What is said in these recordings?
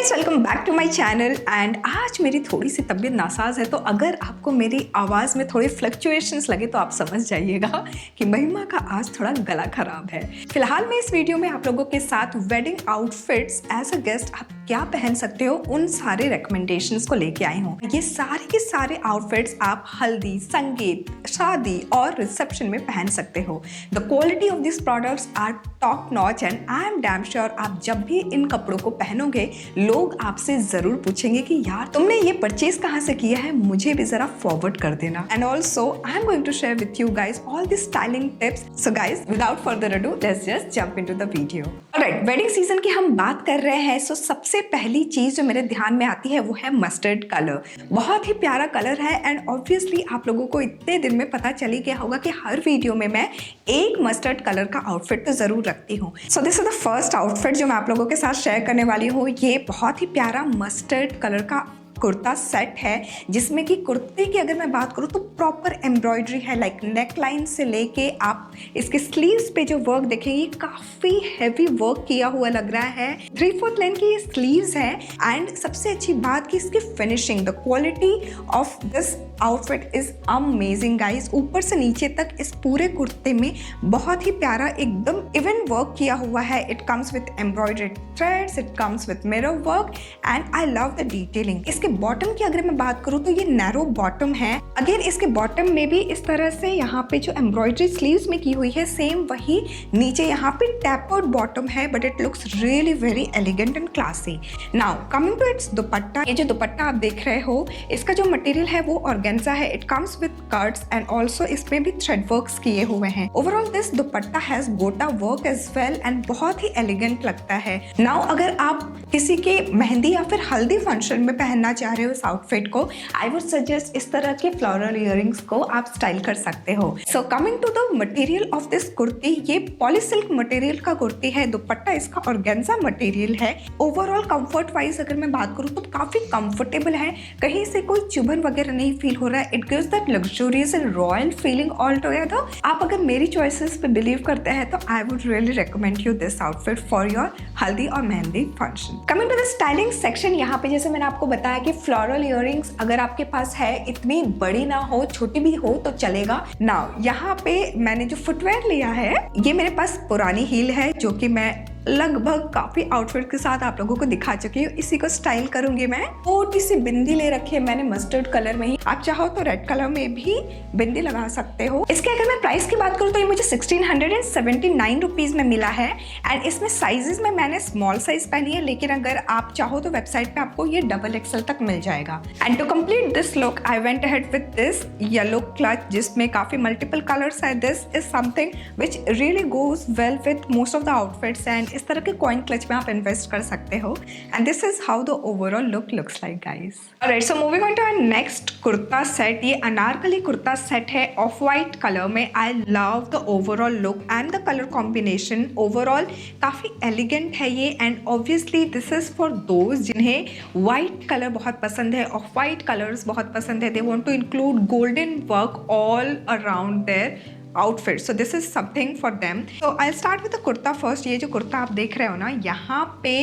Guys, welcome back to my channel. And आज मेरी थोड़ी सी तबीयत नासाज है, तो अगर आपको मेरी आवाज़ में थोड़े फ्लक्चुएशंस लगे तो आप समझ जाइएगा कि महिमा का आज थोड़ा गला खराब है। फिलहाल मैं इस वीडियो में आप लोगों के साथ wedding outfits as a guest आप क्या पहन सकते हो उन सारे रिकमेंडेशंस को लेके आई हूँ। ये सारे के सारे आउटफिट्स आप हल्दी, संगीत, शादी और रिसेप्शन में पहन सकते हो। The quality of this products are top notch and I am damn sure आप जब भी इन कपड़ों को पहनोगे लोग आपसे जरूर पूछेंगे कि यार तुमने ये परचेज कहाँ से किया है, मुझे भी जरा फॉरवर्ड कर देना। And also I am going to share with you guys all the styling tips. So guys without further ado let's just jump into the video. Alright, wedding season की हम बात कर रहे हैं। सो सबसे पहली चीज जो मेरे ध्यान में आती है वो है मस्टर्ड कलर। बहुत ही प्यारा कलर है एंड ऑब्वियसली आप लोगों को इतने दिन में पता चली गया होगा कि हर वीडियो में मैं एक मस्टर्ड कलर का आउटफिट तो जरूर रखती हूँ। सो this is the first outfit जो मैं आप लोगों के साथ शेयर करने वाली हूँ। ये बहुत ही प्यारा मस्टर्ड कलर का कुर्ता सेट है, जिसमें कि कुर्ते की अगर मैं बात करूँ तो प्रॉपर एम्ब्रॉयडरी है। लाइक नेक लाइन से लेके आप इसके स्लीव्स पे जो वर्क देखेंगे काफ़ी हैवी वर्क किया हुआ लग रहा है। 3/4 लेंथ की ये स्लीव्स है एंड सबसे अच्छी बात कि इसकी finishing, the quality of this outfit is amazing guys. ऊपर से नीचे तक इस पूरे कुर्ते में बहुत ही प्यारा एकदम इवन वर्क किया हुआ है। It comes with embroidered threads, it comes with mirror work and I love the detailing. इसके बॉटम की अगर मैं बात करूँ तो ये नैरो बॉटम है। अगेन इसके बॉटम में भी इस तरह से यहाँ पे जो एम्ब्रॉयडरी स्लीव्स में की हुई है सेम वही नीचे यहाँ पे टैपर्ड बॉटम है, but it looks really very elegant and classy. Now coming to its dupatta. ये जो दुपट्टा आप देख रहे हो इसका जो मटेरियल है वो ऑर्गेन्जा है। It comes with cuts and also इसमें भी थ्रेड वर्क्स किए हुए हैं। Overall this dupatta has gota work as well and बहुत ही एलिगेंट लगता है। नाउ अगर आप किसी के मेहंदी या फिर हल्दी फंक्शन में पहनना चाह रहे हो इस आउटफिट को, आई वुड सजेस्ट इस तरह के फ्लोरल इयररिंग्स को आप स्टाइल कर सकते हो। So coming to the material of this kurti, ये पॉलीसिल्क मटेरियल का कुर्ती है। दुपट्टा इसका ऑर्गेन्जा मटेरियल है। ओवरऑल कंफर्ट वाइज अगर मैं बात करूँ तो काफी कंफर्टेबल है, कहीं से कोई चुभन वगैरह नहीं फील हो रहा है। It gives that luxurious and royal feeling all together. आप अगर मेरी चॉइसेस पे बिलीव करते हैं तो I would really recommend you this outfit for your haldi और mehndi function. Coming to the styling section, यहाँ पे जैसे मैंने आपको बताया कि फ्लोरल इयररिंग्स अगर आपके पास है, इतनी बड़ी ना हो छोटी भी हो तो चलेगा। नाउ यहाँ पे मैंने जो फुटवेयर लिया है ये मेरे पास पुरानी हील है जो कि मैं लगभग काफी आउटफिट के साथ आप लोगों को दिखा चुकी हूँ। इसी को स्टाइल करूंगी मैं। छोटी सी बिंदी ले रखी है मैंने मस्टर्ड कलर में ही, आप चाहो तो रेड कलर में भी बिंदी लगा सकते हो। इसके अगर मैं प्राइस की बात करूँ तो ये मुझे 1679 रुपीज में मिला है एंड इसमें साइजेस में मैंने स्मॉल साइज पहनी है, लेकिन अगर आप चाहो तो वेबसाइट पे आपको ये XXL तक मिल जाएगा। And to complete this look I went ahead with this yellow clutch जिसमें काफी मल्टीपल कलर्स है। This is something which really goes well with most of the outfits and इस तरह के कॉइन क्लच में आप इन्वेस्ट कर सकते हो। And this is how the overall look looks like guys. Alright, so moving on to our next kurta set. ये Anarkali kurta set है ऑफ वाइट कलर में। I love the overall look and the colour combination. Overall काफी elegant है ये and obviously this is for those जिन्हें white colour बहुत पसंद है, ऑफ वाइट कलर्स बहुत पसंद है। They want to include golden work all around their outfit, so this is something for them. तो I start with the kurta first. ये जो कुर्ता आप देख रहे हो ना, यहाँ पे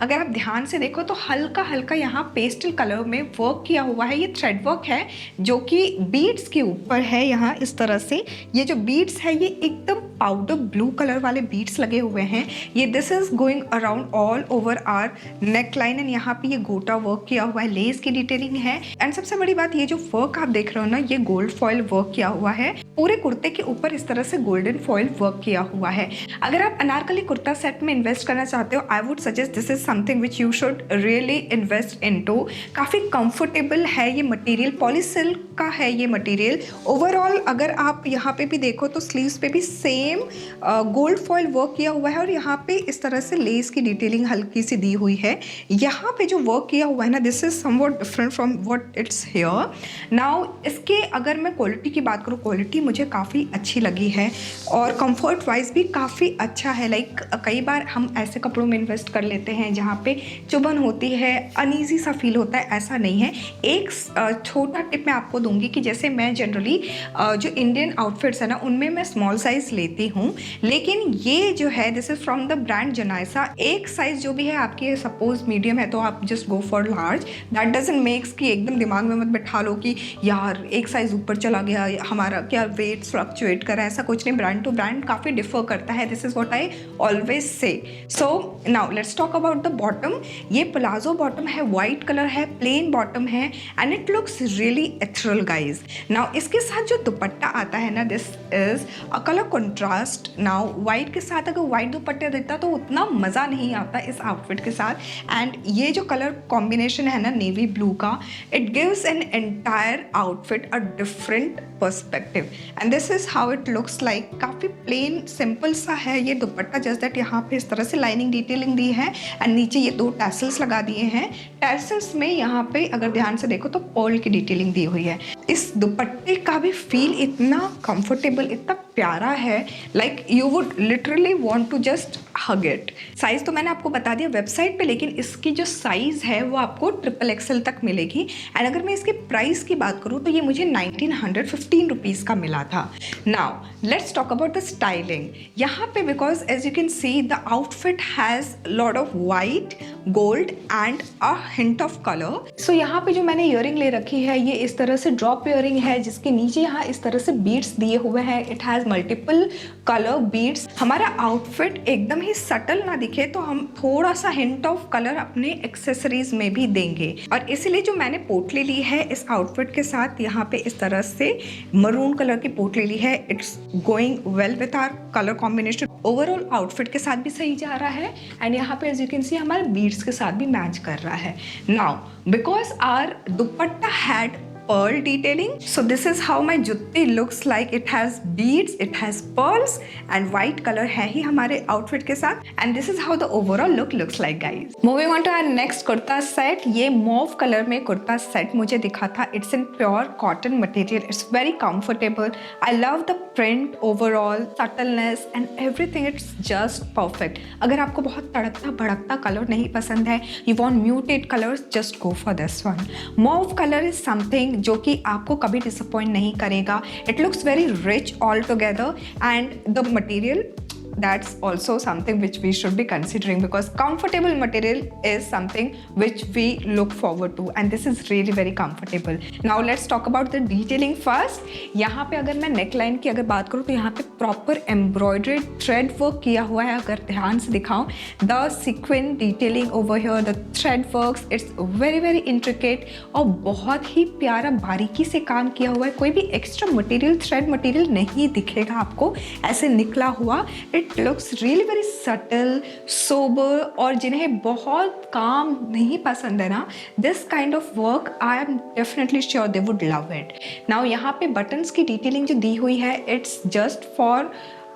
अगर आप ध्यान से देखो तो हल्का हल्का यहाँ पेस्टल कलर में वर्क किया हुआ है। ये थ्रेड वर्क है जो कि बीड्स के ऊपर है। यहाँ इस तरह से ये जो बीड्स है ये एकदम पाउडर ब्लू कलर वाले बीड्स लगे हुए हैं। ये this is going around all over our neckline and यहाँ पे ये गोटा वर्क किया हुआ है, लेस की डिटेलिंग है। एंड सबसे बड़ी बात, ये जो वर्क आप देख रहे हो ना, ये गोल्ड फॉइल वर्क किया हुआ है। पूरे कुर्ते के ऊपर इस तरह से गोल्डन फॉइल वर्क किया हुआ है। अगर आप अनारकली कुर्ता सेट में इन्वेस्ट करना चाहते हो, I would suggest this is something which you should really invest into. काफी कंफर्टेबल है ये मटेरियल, पॉलीसिल्क का है ये मटेरियल। ओवरऑल अगर आप यहाँ पे भी देखो तो स्लीव्स पे भी सेम गोल्ड फॉइल वर्क किया हुआ है और यहाँ पे इस तरह से लेस की डिटेलिंग हल्की सी दी हुई है। यहाँ पे जो वर्क किया हुआ है ना, this is somewhat different from what it's here. Now इसके अगर मैं क्वालिटी की बात करूँ, क्वालिटी मुझे काफ़ी अच्छी लगी है और कंफर्ट वाइज भी काफ़ी अच्छा है। लाइक कई बार हम ऐसे कपड़ों में इन्वेस्ट कर लेते हैं जहाँ पे चुभन होती है, अनईजी सा फील होता है, ऐसा नहीं है। एक छोटा टिप मैं आपको दूंगी कि जैसे मैं जनरली जो इंडियन आउटफिट्स है ना उनमें मैं स्मॉल साइज़ लेती देती हूँ, लेकिन ये जो है this is from the brand Janasya. एक साइज जो भी है आपकी सपोज मीडियम है तो आप just go for large. That doesn't makes कि एकदम दिमाग में मत बैठा लो कि यार एक साइज ऊपर चला गया, हमारा क्या वेट फ्लक्चुएट कर रहा है, ऐसा कुछ नहीं। ब्रांड टू ब्रांड काफ़ी डिफर करता है। This is what I always say. So now let's talk about the bottom. ये प्लाजो बॉटम है, वाइट कलर है, प्लेन बॉटम है and it looks really ethereal guys. Now इसके साथ जो दुपट्टा आता है ना, this is a colour contrast. Now white के साथ अगर वाइट दुपट्टा देता तो उतना मज़ा नहीं आता इस आउटफिट के साथ। एंड ये जो कलर कॉम्बिनेशन है ना नेवी ब्लू का, it gives an entire outfit a different perspective and this is how it looks like. काफ़ी प्लेन सिंपल सा है ये दुपट्टा, जस्ट दैट यहाँ पे इस तरह से लाइनिंग डिटेलिंग दी है एंड नीचे ये 2 टैसल्स लगा दिए हैं। टैसल्स में यहाँ पे अगर ध्यान से देखो तो पर्ल की डिटेलिंग दी हुई है। इस दुपट्टे का भी फील इतना कंफर्टेबल, इतना प्यारा है, like you would literally want to just hug it. Size तो मैंने आपको बता दिया वेबसाइट पे, लेकिन इसकी जो साइज़ है वो आपको XXL तक मिलेगी। एंड अगर मैं इसके प्राइस की बात करूँ तो ये मुझे 1915 रुपीज़ का मिला था। Now let's talk about the styling. यहाँ पे because as you can see the outfit has lot of white, gold and a hint of colour. So यहाँ पे जो मैंने ईयरिंग ले रखी है ये इस तरह से ड्रॉप ईयरिंग है, जिसके नीचे यहाँ इस तरह से बीड्स दिए हुए हैं। It has multiple colour beads. हमारा आउटफिट एकदम ही सटल ना दिखे तो हम थोड़ा सा हिंट ऑफ कलर अपने एक्सेसरीज में भी देंगे, और इसीलिए जो मैंने पोटली ली है इस आउटफिट के साथ, यहाँ पे इस तरह से मरून कलर की पोटली ली है। It's going well with our colour combination. Overall outfit के साथ भी सही जा रहा है एंड यहाँ पे एज यू कैन सी हमारे बीड्स के साथ भी मैच कर रहा है। Now because our dupatta had pearl detailing, so this is how my जुत्ती looks like. it has beads, it has pearls and white color है ही हमारे outfit के साथ, and this is how the overall look looks like guys. Moving on to our next kurta set. ये mauve color में kurta set मुझे दिखा था. It's in pure cotton material. It's very comfortable. I love the print overall, subtleness and everything. It's just perfect. अगर आपको बहुत तड़कता भड़कता colour नहीं पसंद है, you want muted colors, just go for this one. Mauve color is something जो कि आपको कभी डिसअपॉइंट नहीं करेगा. It looks very rich all together and the material, that's also something which we should be considering because comfortable material is something which we look forward to and this is really very comfortable. Now let's talk about the detailing first. यहाँ पे अगर मैं neckline की अगर बात करूँ तो यहाँ पे proper embroidered thread work किया हुआ है. अगर ध्यान से दिखाऊँ, the sequin detailing over here, the thread works, it's very very intricate और बहुत ही प्यारा बारीकी से काम किया हुआ है. कोई भी extra material, thread material नहीं दिखेगा आपको ऐसे निकला हुआ. It looks really very subtle, sober, और जिन्हें बहुत काम नहीं पसंद है ना, this kind of work I am definitely sure they would love it. Now यहाँ पे buttons की detailing जो दी हुई है, it's just for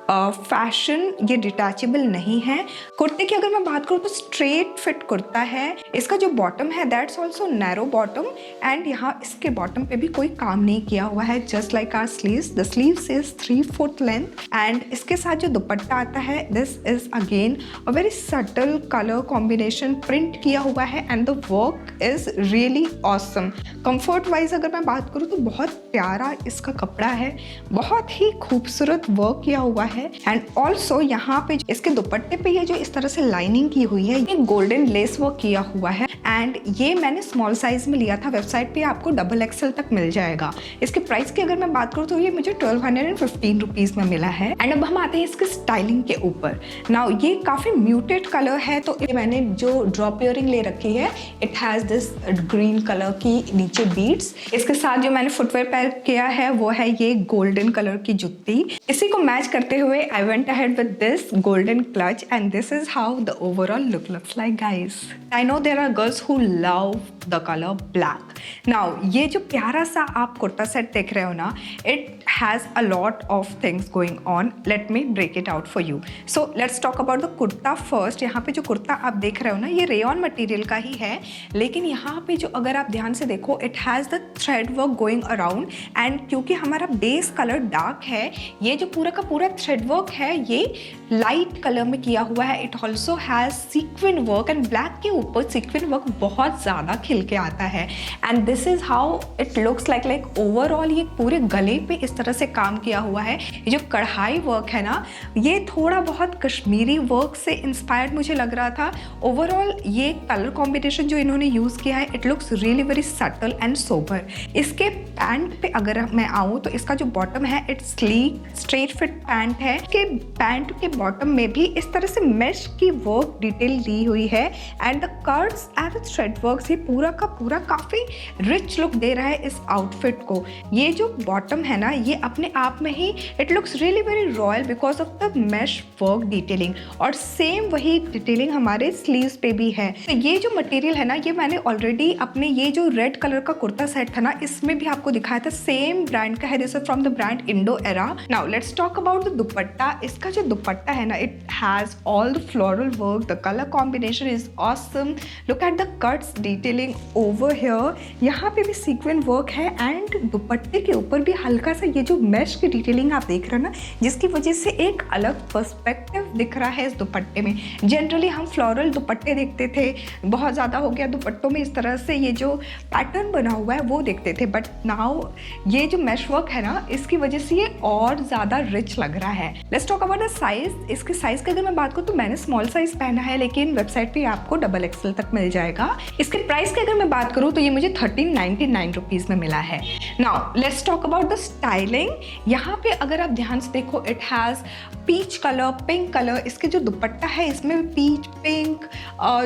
फैशन, ये डिटैचेबल नहीं है. कुर्ते की अगर मैं बात करूँ तो स्ट्रेट फिट कुर्ता है. इसका जो बॉटम है that's also narrow bottom and यहाँ इसके बॉटम पे भी कोई काम नहीं किया हुआ है. Just like our sleeves, the sleeves is 3 foot length and इसके साथ जो दुपट्टा आता है this is again a very subtle colour combination print किया हुआ है and the work is really awesome. Comfort wise अगर मैं बात करूँ तो बहुत प्यारा इसका कपड़ा है, बहुत ही खूबसूरत वर्क किया हुआ है. एंड ऑल्सो यहाँ पे इसके दुपट्टे पे ये जो इस तरह से लाइनिंग की हुई है, ये गोल्डन लेस वर्क किया हुआ है एंड ये मैंने स्मॉल साइज में लिया था. वेबसाइट पे आपको XXL तक मिल जाएगा. इसके प्राइस की अगर मैं बात करूँ तो ये मुझे 1215 रुपीज़ में मिला है. एंड अब हम आते हैं इसके स्टाइलिंग के ऊपर. नाउ ये काफ़ी म्यूटेड कलर है तो मैंने जो ड्रॉप ईयरिंग ले रखी है, it has this green colour की नीचे बीड्स. इसके साथ जो मैंने फुटवेयर पैर किया है वो है ये गोल्डन कलर की जुत्ती. इसी को मैच करते हुए I went ahead with this golden clutch and this is how the overall look looks like guys. I know there are girls who love the color black. Now ये जो प्यारा सा आप कुर्ता सेट देख रहे हो ना, it has a lot of things going on. Let me break it out for you. So let's talk about the kurta first. यहाँ पे जो कुर्ता आप देख रहे हो ना, ये रेयन मटेरियल का ही है, लेकिन यहाँ पे जो अगर आप ध्यान से देखो, it has the thread work going around and क्योंकि हमारा बेस कलर डार्क है, ये जो पूरा का पूरा थ्रेड थ्रेड वर्क है ये लाइट कलर में किया हुआ है। It also has sequin work and black के ऊपर सीक्वेंट वर्क बहुत ज़्यादा खिल के आता है and this is how it looks like overall ये पूरे गले पे इस तरह से काम किया हुआ है। ये जो कढ़ाई वर्क है ना, ये थोड़ा बहुत कश्मीरी वर्क से इंस्पायर्ड मुझे लग रहा था। ओवरऑल ये कलर कॉम्बिनेशन जो इन्होंने यूज़ किया है, it looks really very subtle and sober. इसके पैंट पे अगर मैं आऊँ तो इसका जो बॉटम है it's sleek straight fit pant है। इसके पैंट के बॉटम में भी इस तरह से मेश की वर्क डिटेल दी हुई है and the curves and thread works, ये पूरा का पूरा काफ़ी रिच लुक दे रहा है इस आउटफिट को। ये जो बॉटम है ना, ये अपने आप में ही it looks really very royal because of the mesh work detailing और सेम वही डिटेलिंग हमारे स्लीव्स पे भी है। तो ये जो मटेरियल है ना, ये मैंने ऑलरेडी अपने ये जो रेड कलर का कुर्ता सेट था ना, इसमें भी आपको दिखाया था, सेम ब्रांड का है। This is from the brand Indo era. Now let's talk about the दुपट्टा। इसका जो दुपट्टा है ना, it has all the floral work, the colour combination is awesome. Look at the cuts detailing over here, यहाँ पे भी sequent work है and दुपट्टे के ऊपर भी हल्का सा ये जो मैश की डिटेलिंग आप देख रहे हो ना, जिसकी वजह से एक अलग पर्सपेक्टिव दिख रहा है इस दुपट्टे में। जनरली हम फ्लोरल दुपट्टे देखते थे, बहुत ज़्यादा हो गया दुपट्टों में इस तरह से ये जो पैटर्न बना हुआ है वो देखते थे, बट नाउ ये जो मैश वर्क है ना, इसकी वजह से ये और ज़्यादा रिच लग रहा है। Let's talk about the size. इसके साइज़ की अगर मैं बात करूँ तो मैंने स्मॉल साइज़ पहना है, लेकिन वेबसाइट पे आपको डबल XL तक मिल जाएगा। इसके प्राइस की अगर मैं बात करूँ तो ये मुझे 1399 रुपीज़ में मिला है। Now let's talk about the styling. यहाँ पे अगर आप ध्यान से देखो, it has peach colour, pink colour. इसके जो दुपट्टा है इसमें पीच, पिंक,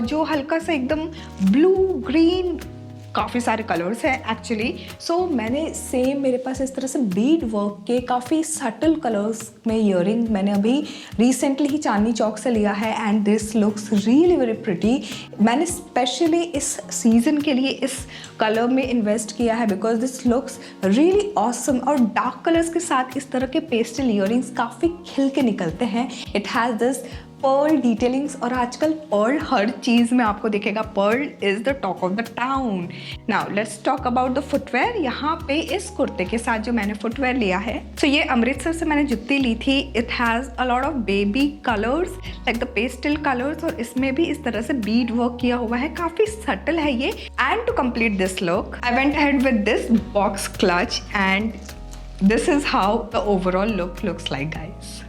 जो हल्का सा एकदम ब्लू, ग्रीन, काफ़ी सारे कलर्स हैं एक्चुअली। सो मैंने सेम, मेरे पास इस तरह से बीड वर्क के काफ़ी सटल कलर्स में ईयरिंग मैंने अभी रिसेंटली ही चांदनी चौक से लिया है and this looks really very pretty. मैंने स्पेशली इस सीज़न के लिए इस कलर में इन्वेस्ट किया है because this looks really awesome. और डार्क कलर्स के साथ इस तरह के पेस्टल ईयरिंग्स काफ़ी खिल के निकलते हैं। It has this pearl detailings और आजकल पर्ल हर चीज़ में आपको दिखेगा। Pearl is the talk of the town. Now let's talk about the footwear. यहाँ पे इस कुर्ते के साथ जो मैंने फुटवेयर लिया है, तो ये अमृतसर से मैंने जुत्ती ली थी। It has a lot of baby colours like the pastel colours और इसमें भी इस तरह से बीड वर्क किया हुआ है, काफ़ी सटल है ये। And to complete this look I went ahead with this box clutch and this is how the overall look looks like guys.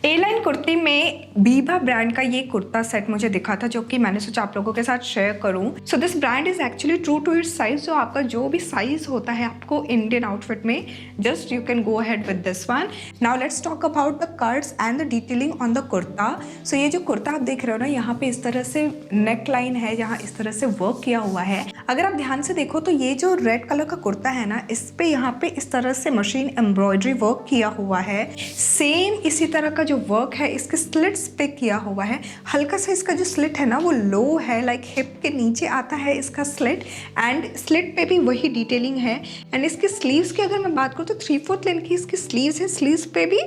A line kurti में बीबा ब्रांड का ये कुर्ता सेट मुझे दिखा था, जो कि मैंने सोचा आप लोगों के साथ शेयर करूं। So this brand is actually true to its size. जो आपका जो भी साइज होता है आपको इंडियन आउटफिट में, just you can go ahead with this one. Now let's talk about the cuts and the detailing on the kurta. So ये जो कुर्ता आप देख रहे हो ना, यहाँ पे इस तरह से नेक लाइन है, जहाँ इस तरह से वर्क किया हुआ है। अगर आप ध्यान से देखो तो ये जो रेड कलर का कुर्ता है ना, इस पे यहाँ पे इस तरह से मशीन एम्ब्रॉयडरी वर्क किया हुआ है। सेम इसी तरह का जो वर्क है इसके स्लिट्स पे किया हुआ है। हल्का सा इसका जो स्लिट है ना वो लो है, लाइक हिप के नीचे आता है इसका स्लिट एंड स्लिट पे भी वही डिटेलिंग है। एंड इसके स्लीव्स की अगर मैं बात करूँ तो 3/4 लेंथ की इसकी स्लीव्स है। स्लीव्स पे भी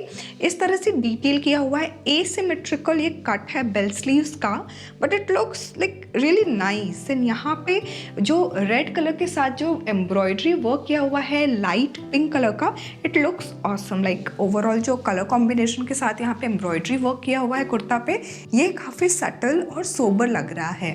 इस तरह से डिटेल किया हुआ है। एसिमेट्रिकल ये कट है बेल स्लीव्स का, but it looks like really nice. And यहाँ पे जो रेड कलर के साथ जो एम्ब्रॉयडरी वर्क किया हुआ है लाइट पिंक कलर का, it looks awesome. Like overall जो कलर कॉम्बिनेशन के साथ यहाँ पे एम्ब्रॉयडरी वर्क किया हुआ है कुर्ता पे, ये काफ़ी सटल और सोबर लग रहा है।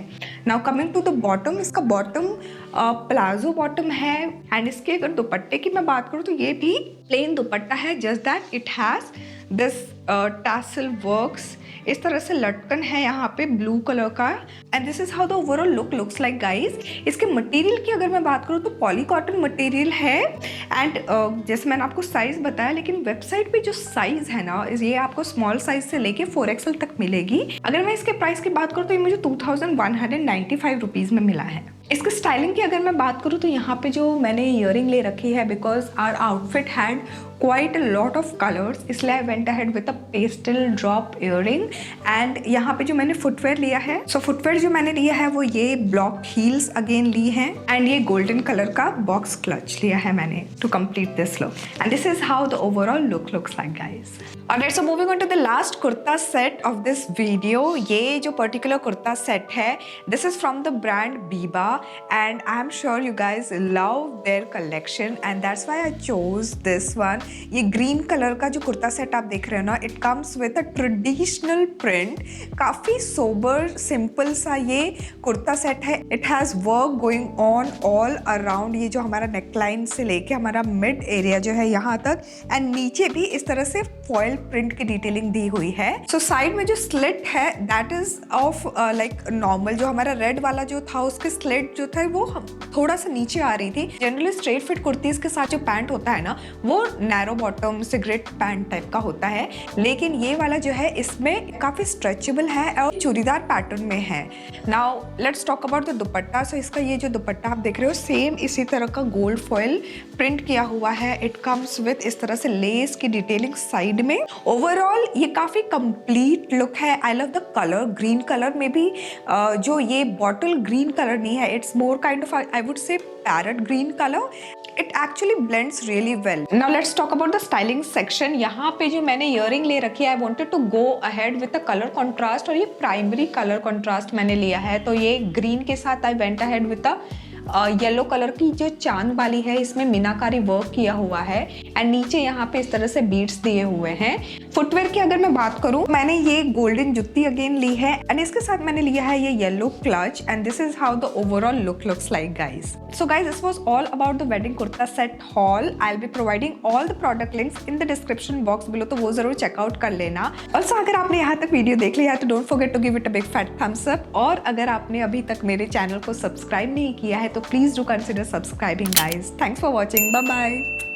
Now coming to the bottom, इसका बॉटम प्लाजो बॉटम है एंड इसके अगर दुपट्टे की मैं बात करूँ तो ये भी प्लेन दुपट्टा है, just that it has this tassel works. इस तरह से लटकन है यहाँ पे ब्लू कलर का and this is how the overall look looks like guys. इसके मटेरियल की अगर मैं बात करूँ तो पॉली कॉटन मटेरियल है एंड जैसे मैंने आपको साइज़ बताया, लेकिन वेबसाइट पे जो साइज़ है ना, ये आपको स्मॉल साइज से लेके 4XL तक मिलेगी। अगर मैं इसके प्राइस की बात करूँ तो ये मुझे 2195 रुपीज़ में मिला है। इसके स्टाइलिंग की अगर मैं बात करूँ तो यहाँ पे जो मैंने ईयरिंग ले रखी है, because our outfit had quite a lot of colours, इसलिए I went ahead with a pastel drop earring. And यहाँ पे जो मैंने फुटवेयर लिया है, सो फुटवेयर जो मैंने लिया है वो ये ब्लॉक हील्स अगेन ली हैं एंड ये गोल्डन कलर का बॉक्स क्लच लिया है मैंने to complete this look and this is how the overall look looks like guys. Alright, so moving on to the last kurta set of this video. ये जो particular kurta set है, this is from the brand Biba and I am sure you guys love their collection and that's why I chose this one. ये green colour का जो kurta set आप देख रहे हो ना, it comes with a traditional print. काफ़ी सोबर सिंपल सा ये कुर्ता सेट है। It has work going on all around, ये जो हमारा नेकलाइन से लेके हमारा मिड एरिया जो है यहाँ तक, एंड नीचे भी इस तरह से फॉयल प्रिंट की डिटेलिंग दी हुई है। सो साइड में जो स्लिट है that is of like normal, जो हमारा रेड वाला जो था उसके स्लिट जो था वो थोड़ा सा नीचे आ रही थी। जनरली स्ट्रेट फिट कुर्तीज के साथ जो पैंट होता है ना वो narrow bottom cigarette pant type का होता है, लेकिन ये वाला जो है इसमें काफी स्ट्रेचेबल है और चूड़ीदार पैटर्न में है। Now let's talk about the dupatta. So इसका ये जो दुपट्टा आप देख रहे हो सेम इसी तरह का गोल्ड फॉयल प्रिंट किया हुआ है। इट कम्स विद इस तरह से लेस की डिटेलिंग साइड में। ओवरऑल ये काफी कंप्लीट लुक है। I love the colour, green colour में भी जो ये बॉटल ग्रीन कलर नहीं है, it's more kind of I would say parrot green colour. It actually blends really well. Now let's talk about the styling section. यहाँ पे जो मैंने ईयरिंग ले रखी है, I wanted to go ahead with the colour contrast, और ये primary colour contrast मैंने लिया है, तो ये ग्रीन के साथ आई went ahead with the yellow colour की जो चांद वाली है, इसमें मीनाकारी वर्क किया हुआ है एंड नीचे यहाँ पे इस तरह से बीड्स दिए हुए हैं। फुटवेयर की अगर मैं बात करूँ, मैंने ये गोल्डन जुत्ती अगेन ली है एंड इसके साथ मैंने लिया है ये yellow clutch, and this is how the overall look looks like guys. So guys, this was all about the wedding kurta set hall. I will be providing all the product links in the description box below, तो वो जरूर checkout कर लेना। Also अगर आपने यहाँ तक video देख लिया है तो don't forget to give it a big fat thumbs up, और अगर आपने अभी तक मेरे चैनल को सब्सक्राइब नहीं किया है तो please do consider subscribing guys. Thanks for watching, bye bye.